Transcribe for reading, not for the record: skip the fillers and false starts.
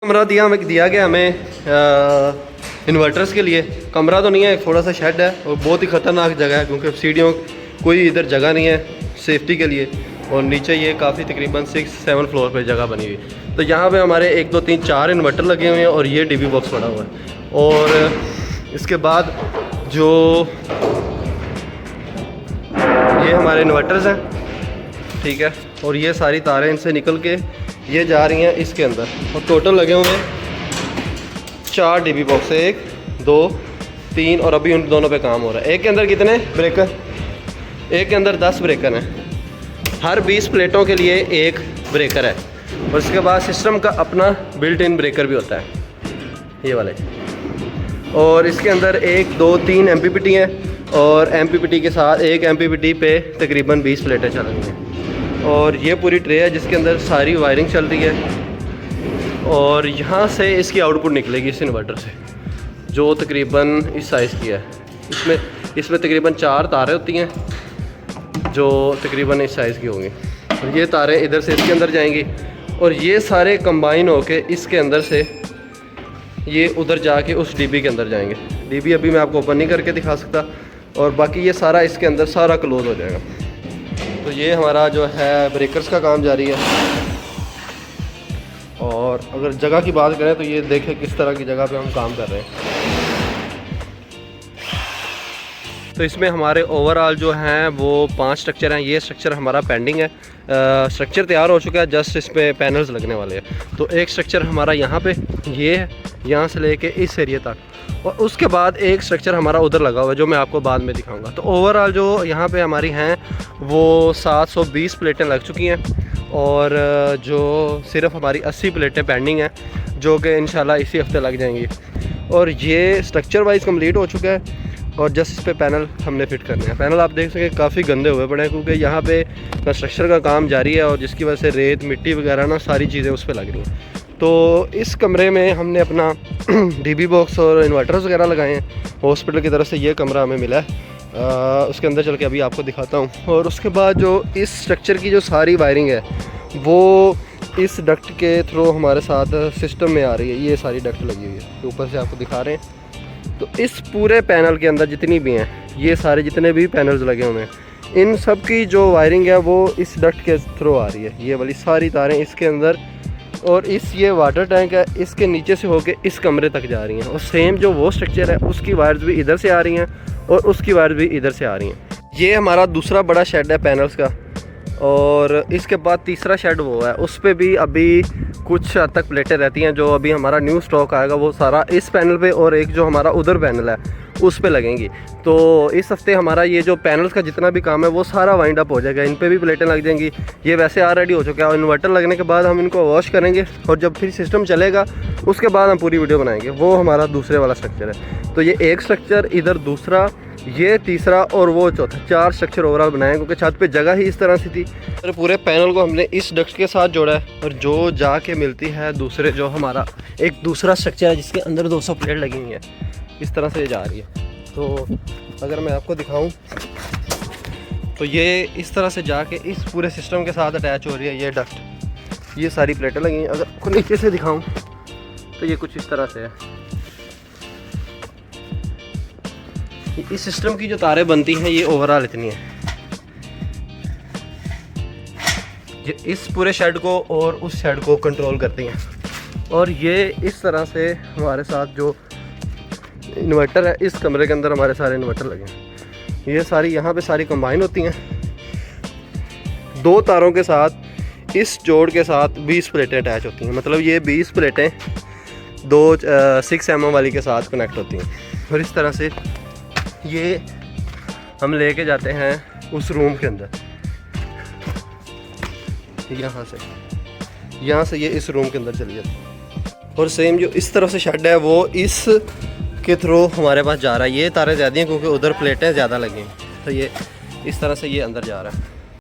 कमरा दिया गया हमें इन्वर्टर्स के लिए। कमरा तो नहीं है, थोड़ा सा शेड है और बहुत ही ख़तरनाक जगह है क्योंकि सीढ़ियों कोई इधर जगह नहीं है सेफ्टी के लिए। और नीचे ये काफ़ी तकरीबन 6-7 फ्लोर पे जगह बनी हुई। तो यहाँ पे हमारे 1 2 3 4 इन्वर्टर लगे हुए हैं और ये डीबी बॉक्स पड़ा हुआ है। और इसके बाद जो ये हमारे इन्वर्टर्स हैं, ठीक है, और ये सारी तारें इनसे निकल के ये जा रही हैं इसके अंदर। और टोटल लगे हुए हैं 4 डीबी बॉक्स, 1 2 3 और अभी उन दोनों पे काम हो रहा है। एक के अंदर कितने ब्रेकर? एक के अंदर 10 ब्रेकर हैं। हर 20 प्लेटों के लिए एक ब्रेकर है। और इसके बाद सिस्टम का अपना बिल्ट इन ब्रेकर भी होता है, ये वाले। और इसके अंदर 1 2 3 MPPT हैं और MPPT के साथ एक MPPT पे तकरीबन 20 प्लेटें चल रही हैं। और ये पूरी ट्रे है जिसके अंदर सारी वायरिंग चल रही है। और यहाँ से इसकी आउटपुट निकलेगी इस इन्वर्टर से, जो तकरीबन इस साइज़ की है। इसमें तकरीबन 4 तारें होती हैं जो तकरीबन इस साइज़ की होंगी। और ये तारें इधर से इसके अंदर जाएंगी और ये सारे कंबाइन होके इसके अंदर से ये उधर जाके उस डीबी के अंदर जाएंगे। डीबी अभी मैं आपको ओपन नहीं करके दिखा सकता। और बाकी ये सारा इसके अंदर सारा क्लोज हो जाएगा। तो ये हमारा जो है ब्रेकर्स का काम जारी है। और अगर जगह की बात करें तो ये देखें किस तरह की जगह पे हम काम कर रहे हैं। तो इसमें हमारे ओवरऑल जो हैं वो 5 स्ट्रक्चर हैं। ये स्ट्रक्चर हमारा पेंडिंग है। स्ट्रक्चर तैयार हो चुका है, जस्ट इस पे पैनल्स लगने वाले हैं। तो एक स्ट्रक्चर हमारा यहाँ पे ये है, यहाँ से लेके इस एरिया तक। और उसके बाद एक स्ट्रक्चर हमारा उधर लगा हुआ है जो मैं आपको बाद में दिखाऊंगा। तो ओवरऑल जो यहाँ पे हमारी हैं वो 720 प्लेटें लग चुकी हैं। और जो सिर्फ हमारी 80 प्लेटें पेंडिंग हैं जो कि इंशाल्लाह इसी हफ्ते लग जाएंगी। और ये स्ट्रक्चर वाइज कंप्लीट हो चुका है। और जस्ट इस पे पैनल हमने फिट करने हैं। पैनल आप देख सकें काफ़ी गंदे हुए पड़े हैं क्योंकि यहाँ पे कंस्ट्रक्शन का काम जारी है और जिसकी वजह से रेत मिट्टी वगैरह ना सारी चीज़ें उस पर लग रही हैं। तो इस कमरे में हमने अपना डीबी बॉक्स और इन्वर्टर्स वगैरह लगाए हैं। हॉस्पिटल की तरफ से ये कमरा हमें मिला है। उसके अंदर चल के अभी आपको दिखाता हूँ। और उसके बाद जो इस स्ट्रक्चर की जो सारी वायरिंग है वो इस डक्ट के थ्रू हमारे साथ सिस्टम में आ रही है। ये सारी डक्ट लगी हुई है, ऊपर से आपको दिखा रहे हैं। तो इस पूरे पैनल के अंदर जितनी भी हैं, ये सारे जितने भी पैनल्स लगे हुए हैं, इन सब की जो वायरिंग है वो इस डक्ट के थ्रू आ रही है। ये वाली सारी तारें इसके अंदर और इस ये वाटर टैंक है इसके नीचे से होके इस कमरे तक जा रही हैं। और सेम जो वो स्ट्रक्चर है उसकी वायर्स भी इधर से आ रही हैं और उसकी वायर्स भी इधर से आ रही हैं। ये हमारा दूसरा बड़ा शेड है पैनल्स का। और इसके बाद तीसरा शेड वो है, उस पर भी अभी कुछ हद तक प्लेटें रहती हैं। जो अभी हमारा न्यू स्टॉक आएगा वो सारा इस पैनल पे और एक जो हमारा उधर पैनल है उस पे लगेंगी। तो इस हफ्ते हमारा ये जो पैनल्स का जितना भी काम है वो सारा वाइंड अप हो जाएगा। इन पे भी प्लेटें लग जाएंगी। ये वैसे ऑलरेडी हो चुका है। और इन्वर्टर लगने के बाद हम इनको वॉश करेंगे और जब फिर सिस्टम चलेगा उसके बाद हम पूरी वीडियो बनाएंगे। वो हमारा दूसरे वाला स्ट्रक्चर है। तो ये एक स्ट्रक्चर, इधर दूसरा, ये तीसरा और वो चौथा, 4 स्ट्रक्चर ओवरऑल बनाए क्योंकि छत पे जगह ही इस तरह से थी। और पूरे पैनल को हमने इस डक्ट के साथ जोड़ा है। और जो जाके मिलती है दूसरे जो हमारा एक दूसरा स्ट्रक्चर है जिसके अंदर 200 प्लेट लगी हुई है, इस तरह से जा रही है। तो अगर मैं आपको दिखाऊं तो ये इस तरह से जाके इस पूरे सिस्टम के साथ अटैच हो रही है। ये डक्ट, ये सारी प्लेटें लगी हैं। अगर आपको नीचे से दिखाऊं तो ये कुछ इस तरह से है। इस सिस्टम की जो तारें बनती हैं ये ओवरऑल इतनी है। ये इस पूरे शेड को और उस शेड को कंट्रोल करती हैं। और ये इस तरह से हमारे साथ जो इन्वर्टर है, इस कमरे के अंदर हमारे सारे इन्वर्टर लगे हैं। ये सारी यहाँ पे सारी कंबाइन होती हैं 2 तारों के साथ। इस जोड़ के साथ 20 प्लेटें अटैच होती हैं। मतलब ये 20 प्लेटें 6 mm वाली के साथ कनेक्ट होती हैं। और इस तरह से ये हम लेके जाते हैं उस रूम के अंदर। यहाँ से ये इस रूम के अंदर चली जाती है। और सेम जो इस तरफ से शेड है वो इस के थ्रू हमारे पास जा रहा है। ये तारें ज़्यादा हैं क्योंकि उधर प्लेटें ज़्यादा लगी हैं। तो ये इस तरह से ये अंदर जा रहा है।